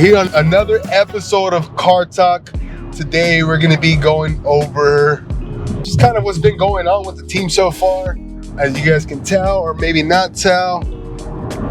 here on another episode of Car Talk. Today we're going to be going over just kind of what's been going on with the team so far. As you guys can tell, or maybe not tell,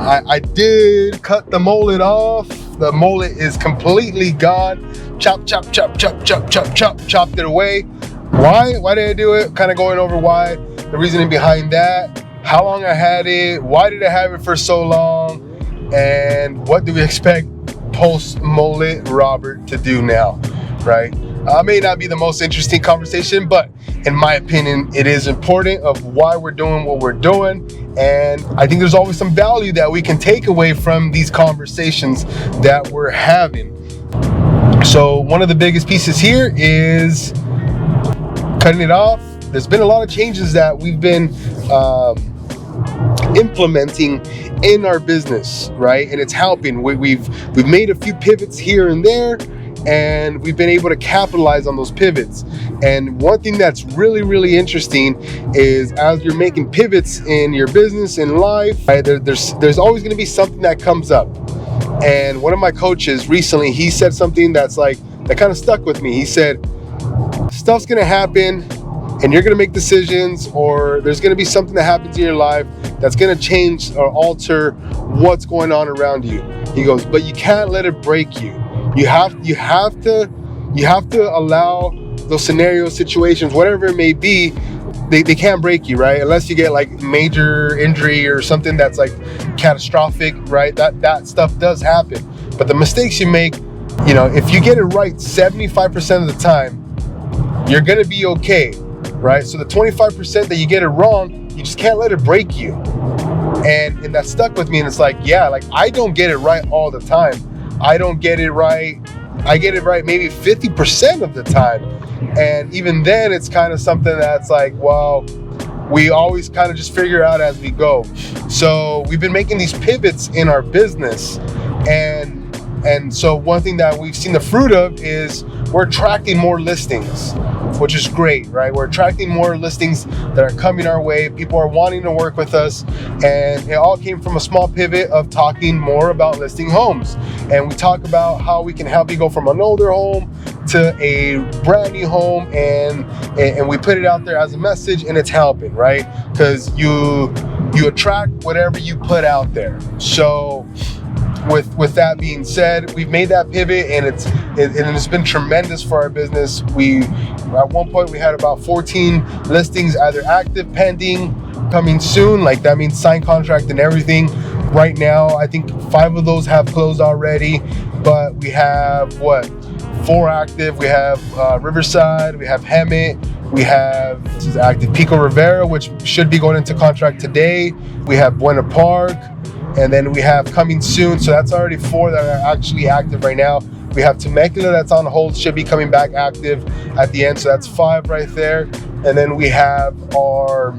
I did cut the mullet off. The mullet is completely gone. Chopped it away. Why did I do it? Kind of going over why, the reasoning behind that, how long I had it, why did I have it for so long, and what do we expect post-mullet Robert to do now, right? May not be the most interesting conversation, but in my opinion, it is important of why we're doing what we're doing. And I think there's always some value that we can take away from these conversations that we're having. So one of the biggest pieces here is cutting it off. There's been a lot of changes that we've been implementing in our business, right? And it's helping. We've made a few pivots here and there, and we've been able to capitalize on those pivots. And one thing that's really, really interesting is as you're making pivots in your business, in life, right, there's always going to be something that comes up. And one of my coaches recently, he said something that kind of stuck with me. He said, stuff's going to happen and you're going to make decisions, or there's going to be something that happens in your life that's going to change or alter what's going on around you. He goes, but you can't let it break you. You have to allow those scenarios, situations, whatever it may be, they can't break you, right? Unless you get like major injury or something that's like catastrophic, right? That stuff does happen. But the mistakes you make, if you get it right 75% of the time, you're gonna be okay, right? So the 25% that you get it wrong, you just can't let it break you. And that stuck with me, and it's like, yeah, like I don't get it right all the time. I don't get it right. I get it right maybe 50% of the time. And even then, it's kind of something that's like, well, we always kind of just figure out as we go. So we've been making these pivots in our business. And so one thing that we've seen the fruit of is we're attracting more listings, which is great, right? We're attracting more listings that are coming our way. People are wanting to work with us. And it all came from a small pivot of talking more about listing homes. And we talk about how we can help you go from an older home to a brand new home. And we put it out there as a message, and it's helping, right? Because you attract whatever you put out there. So with that being said, we've made that pivot, and it's been tremendous for our business. At one point we had about 14 listings either active, pending, coming soon. Like that means signed contract and everything. Right now, I think 5 of those have closed already, but we have 4 active. We have Riverside, we have Hemet, we have, this is active, Pico Rivera, which should be going into contract today. We have Buena Park. And then we have coming soon, so that's already 4 that are actually active right now. We have Temecula that's on hold, should be coming back active at the end, so that's 5 right there. And then we have our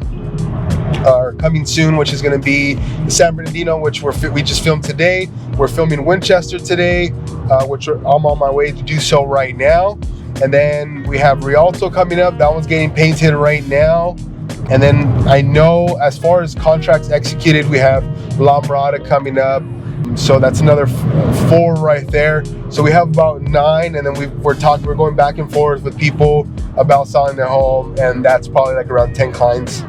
coming soon, which is going to be San Bernardino, which we just filmed today. We're filming Winchester today, which I'm on my way to do so right now. And then we have Rialto coming up. That one's getting painted right now. And then I know as far as contracts executed, we have La Mirada coming up. So that's another 4 right there. So we have about 9, and then we're going back and forth with people about selling their home, and that's probably like around 10 clients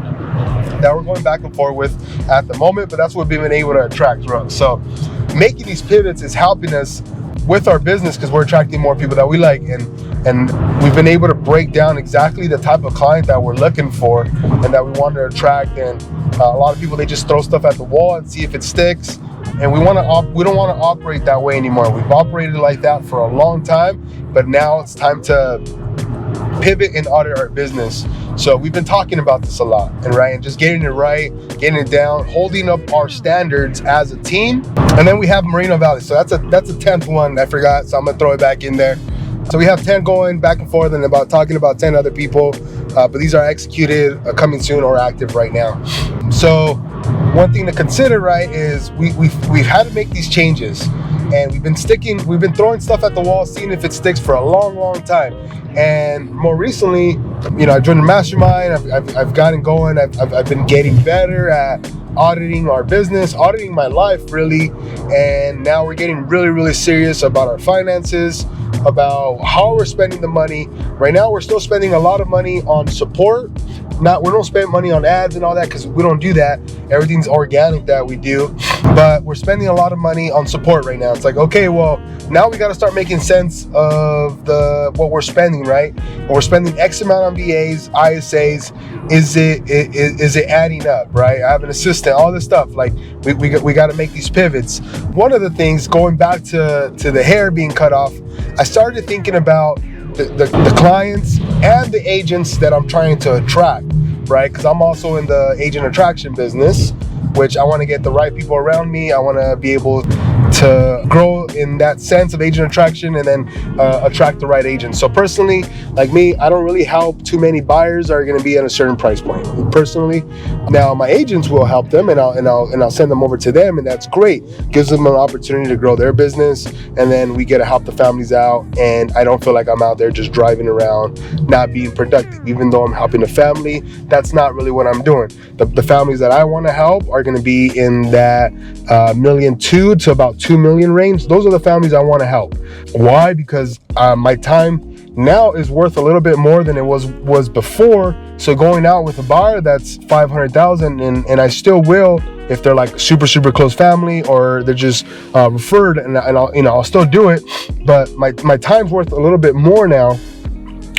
that we're going back and forth with at the moment, but that's what we've been able to attract. So making these pivots is helping us with our business because we're attracting more people that we like, and we've been able to break down exactly the type of client that we're looking for and that we want to attract. And a lot of people, they just throw stuff at the wall and see if it sticks, and we don't want to operate that way anymore. We've operated like that for a long time, but now it's time to pivot and audit our business. So we've been talking about this a lot, and just getting it right, getting it down, holding up our standards as a team. And then we have Moreno Valley. So that's a 10th one I forgot, so I'm gonna throw it back in there. So we have 10 going back and forth, and talking about 10 other people, but these are executed, coming soon, or active right now. So one thing to consider, right, is we've had to make these changes, and we've been throwing stuff at the wall, seeing if it sticks for a long time. And more recently, I joined the mastermind. I've gotten going. I've been getting better at auditing our business, auditing my life really, and now we're getting really, really serious about our finances, about how we're spending the money. Right now, we're still spending a lot of money on support. We don't spend money on ads and all that because we don't do that. Everything's organic that we do, but we're spending a lot of money on support right now. It's like, okay, well, now we got to start making sense of what we're spending, right? We're spending X amount on VAs, ISAs. Is it adding up, right? I have an assistant, all this stuff. Like we got to make these pivots. One of the things, going back to the hair being cut off, I started thinking about the clients and the agents that I'm trying to attract, right? Because I'm also in the agent attraction business, which I want to get the right people around me. I want to be able to grow in that sense of agent attraction and then attract the right agents. So personally, like me, I don't really help too many buyers that are going to be at a certain price point. Personally, now my agents will help them, and I'll send them over to them, and that's great. Gives them an opportunity to grow their business, and then we get to help the families out. And I don't feel like I'm out there just driving around, not being productive. Even though I'm helping the family, that's not really what I'm doing. The families that I want to help are going to be in that $1.2 million to about $2 million range. Those are the families I want to help. Why? Because my time now is worth a little bit more than it was before. So going out with a buyer that's $500,000, and I still will if they're like super close family or they're just referred, and I'll still do it. But my time's worth a little bit more now,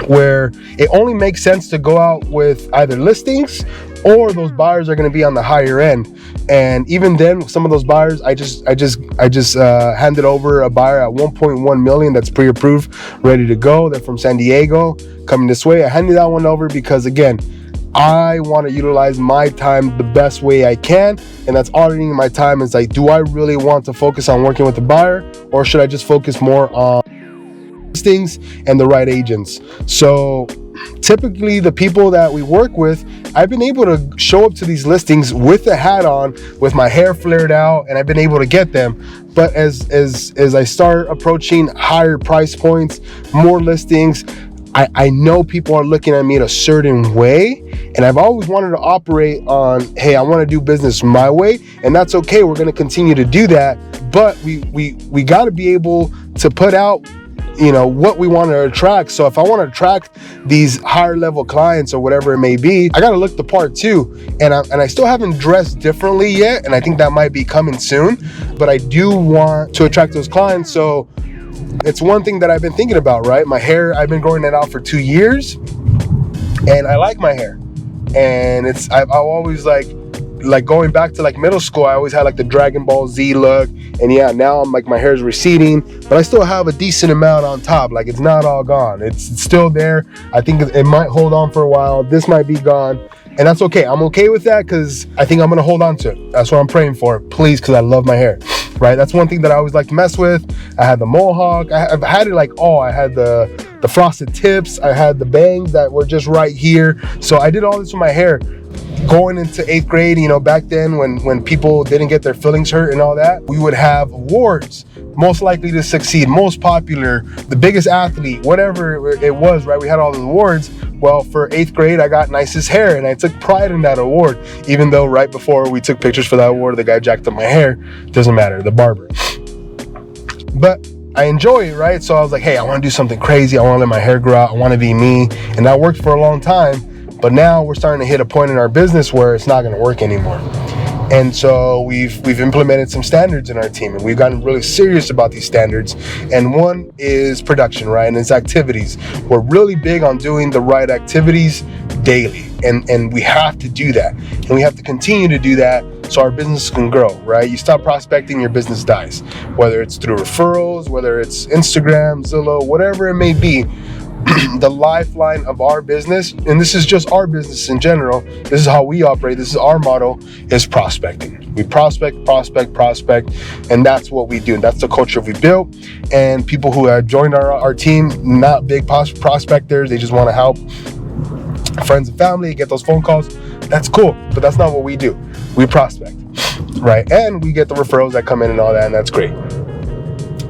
where it only makes sense to go out with either listings or those buyers are going to be on the higher end. And even then, some of those buyers, I just handed over a buyer at 1.1 million that's pre-approved, ready to go. They're from San Diego, coming this way. I handed that one over because, again, I want to utilize my time the best way I can, and that's auditing my time. It's like, do I really want to focus on working with the buyer, or should I just focus more on listings and the right agents? So typically the people that we work with, I've been able to show up to these listings with a hat on, with my hair flared out, and I've been able to get them. But as I start approaching higher price points, more listings, I know people are looking at me in a certain way, and I've always wanted to operate on, hey, I want to do business my way, and that's okay. We're going to continue to do that, but we got to be able to put out, what we want to attract. So if I want to attract these higher level clients or whatever it may be, I got to look the part too. And I still haven't dressed differently yet, and I think that might be coming soon, but I do want to attract those clients. So it's one thing that I've been thinking about, right? My hair, I've been growing it out for 2 years, and I like my hair. And I've always like going back to like middle school, I always had like the Dragon Ball Z look. And yeah, now I'm like, my hair's receding, but I still have a decent amount on top. Like, it's not all gone. It's still there. I think it might hold on for a while. This might be gone, and that's okay. I'm okay with that because I think I'm going to hold on to it. That's what I'm praying for, please, because I love my hair, right? That's one thing that I always like to mess with. I had the mohawk. I've had it like, I had the frosted tips. I had the bangs that were just right here. So I did all this with my hair. Going into 8th grade, back then when people didn't get their feelings hurt and all that, we would have awards. Most likely to succeed, most popular, the biggest athlete, whatever it was, right? We had all the awards. Well, for 8th grade, I got nicest hair, and I took pride in that award, even though right before we took pictures for that award, the guy jacked up my hair. Doesn't matter, the barber. But I enjoy it, right? So I was like, hey, I want to do something crazy. I want to let my hair grow out. I want to be me. And that worked for a long time. But now we're starting to hit a point in our business where it's not going to work anymore. And so we've implemented some standards in our team, and we've gotten really serious about these standards. And one is production, right? And it's activities. We're really big on doing the right activities daily. And we have to do that. And we have to continue to do that so our business can grow, right? You stop prospecting, your business dies. Whether it's through referrals, whether it's Instagram, Zillow, whatever it may be. The lifeline of our business, and this is just our business in general, this is how we operate, this is our motto, is prospecting. We prospect, and that's what we do. And that's the culture we built. And people who have joined our team, not big prospectors, they just want to help friends and family get those phone calls. That's cool, but that's not what we do. We prospect, right? And we get the referrals that come in and all that, and that's great.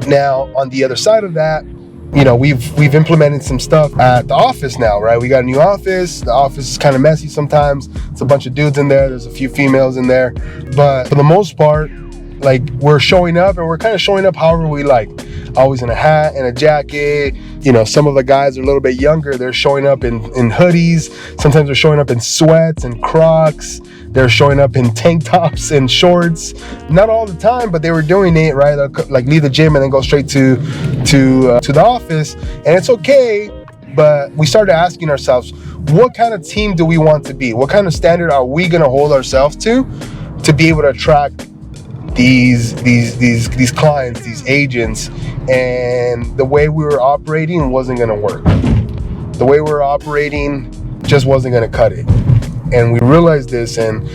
Now, on the other side of that, we've implemented some stuff at the office now, right? We got a new office. The office is kind of messy sometimes. It's a bunch of dudes in there. There's a few females in there, but for the most part, like, we're showing up, and we're kind of showing up however we like. Always in a hat and a jacket. Some of the guys are a little bit younger. They're showing up in hoodies. Sometimes they're showing up in sweats and Crocs. They're showing up in tank tops and shorts. Not all the time, but they were doing it, right? Like, leave the gym and then go straight to the office, and it's okay. But we started asking ourselves, what kind of team do we want to be? What kind of standard are we going to hold ourselves to be able to attract these clients, these agents? And the way we were operating wasn't going to work. The way we were operating just wasn't going to cut it. And we realized this, and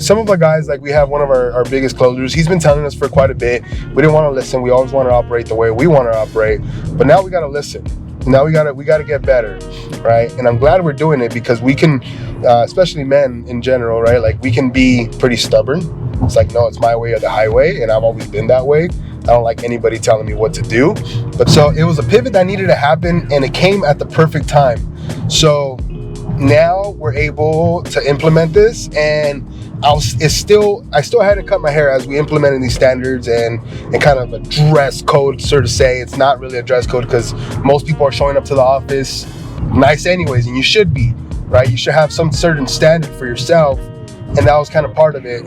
some of the guys, like, we have one of our biggest closers. He's been telling us for quite a bit. We didn't want to listen. We always want to operate the way we want to operate. But now we got to listen. Now we got to get better, right? And I'm glad we're doing it, because we can, especially men in general, right? Like, we can be pretty stubborn. It's like, no, it's my way or the highway, and I've always been that way. I don't like anybody telling me what to do. But so it was a pivot that needed to happen, and it came at the perfect time. So now we're able to implement this, and I still hadn't cut my hair as we implemented these standards and kind of a dress code, so to say. It's not really a dress code, because most people are showing up to the office nice anyways, and you should be, right? You should have some certain standard for yourself, and that was kind of part of it.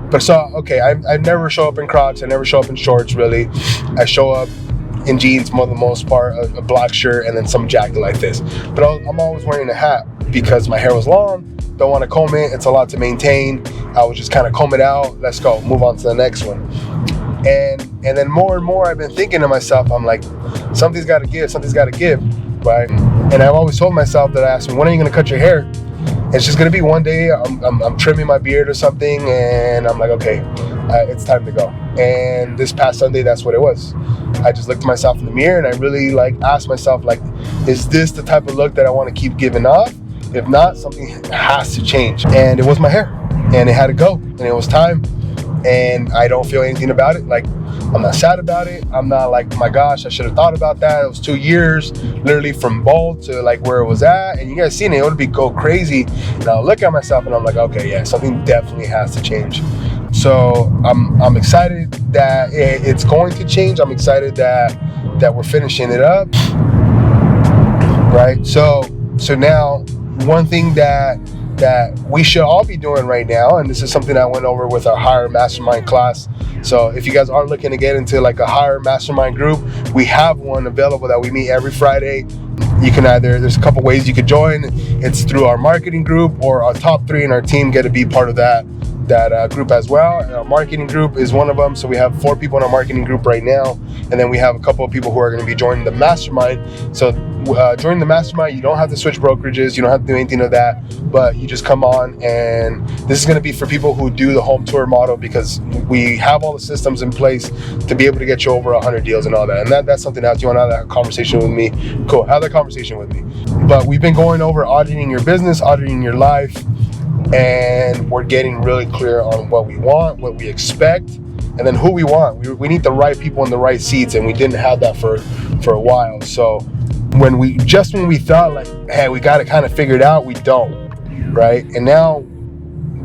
But I never show up in Crocs. I never show up in shorts, really. I show up in jeans for the most part, a black shirt, and then some jacket like this. But I'm always wearing a hat, because my hair was long. Don't want to comb it. It's a lot to maintain. I would just kind of comb it out. Let's go. Move on to the next one. And then more and more, I've been thinking to myself, I'm like, something's got to give. Something's got to give, right? And I've always told myself that, I asked me, when are you going to cut your hair? It's just going to be one day I'm trimming my beard or something, and I'm like, okay, it's time to go. And this past Sunday, that's what it was. I just looked at myself in the mirror, and I really asked myself, is this the type of look that I want to keep giving off? If not, something has to change. And it was my hair, and it had to go, and it was time. And I don't feel anything about it. I'm not sad about it. I'm not like, oh my gosh, I should have thought about that. It was 2 years, literally from bald to where it was at. And you guys seen it would go crazy. And I'll look at myself, and I'm like, okay, yeah, something definitely has to change. So I'm excited that it's going to change. I'm excited that we're finishing it up, right? So now, one thing that we should all be doing right now, and this is something I went over with our Hire Mastermind class. So if you guys are looking to get into a Hire Mastermind group, we have one available that we meet every Friday. You can there's a couple ways you could join. It's through our marketing group, or our top 3 in our team get to be part of that group as well. And our marketing group is one of them. So we have 4 people in our marketing group right now, and then we have a couple of people who are going to be joining the mastermind. So joining the mastermind, you don't have to switch brokerages, you don't have to do anything of that, but you just come on, and this is going to be for people who do the home tour model, because we have all the systems in place to be able to get you over 100 deals and all that. And that's something else. You want to have that conversation with me? Cool, have that conversation with me. But we've been going over auditing your business, auditing your life, and we're getting really clear on what we want, what we expect, and then who we want. We need the right people in the right seats, and we didn't have that for a while. So when we thought hey, we got it kind of figured out, we don't, right? And now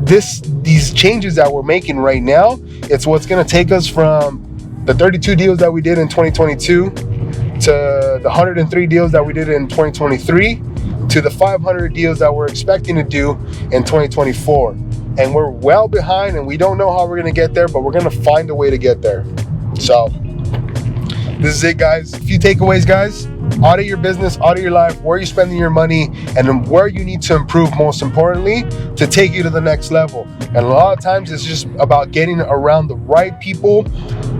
these changes that we're making right now, it's what's going to take us from the 32 deals that we did in 2022 to the 103 deals that we did in 2023 to the 500 deals that we're expecting to do in 2024. And we're well behind, and we don't know how we're going to get there, but we're going to find a way to get there. So this is it, guys. A few takeaways, guys. Audit your business, audit your life, where you're spending your money, and where you need to improve, most importantly, to take you to the next level. And a lot of times it's just about getting around the right people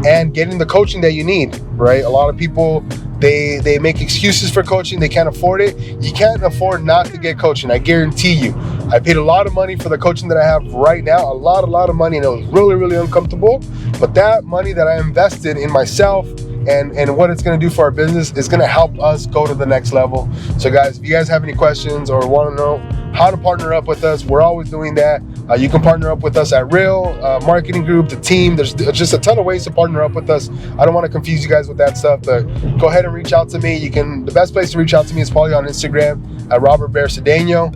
and getting the coaching that you need, right? A lot of people, they make excuses for coaching. They can't afford it. You can't afford not to get coaching. I guarantee you. I paid a lot of money for the coaching that I have right now, a lot of money, and it was really, really uncomfortable. But that money that I invested in myself and what it's going to do for our business is going to help us go to the next level. So guys, if you guys have any questions or want to know how to partner up with us. We're always doing that. You can partner up with us at Real Marketing Group, the team. There's just a ton of ways to partner up with us. I don't want to confuse you guys with that stuff, but go ahead and reach out to me. The best place to reach out to me is probably on Instagram at Robert Bear Cedeno.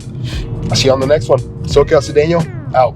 I'll see you on the next one. Socal Cedeno, out.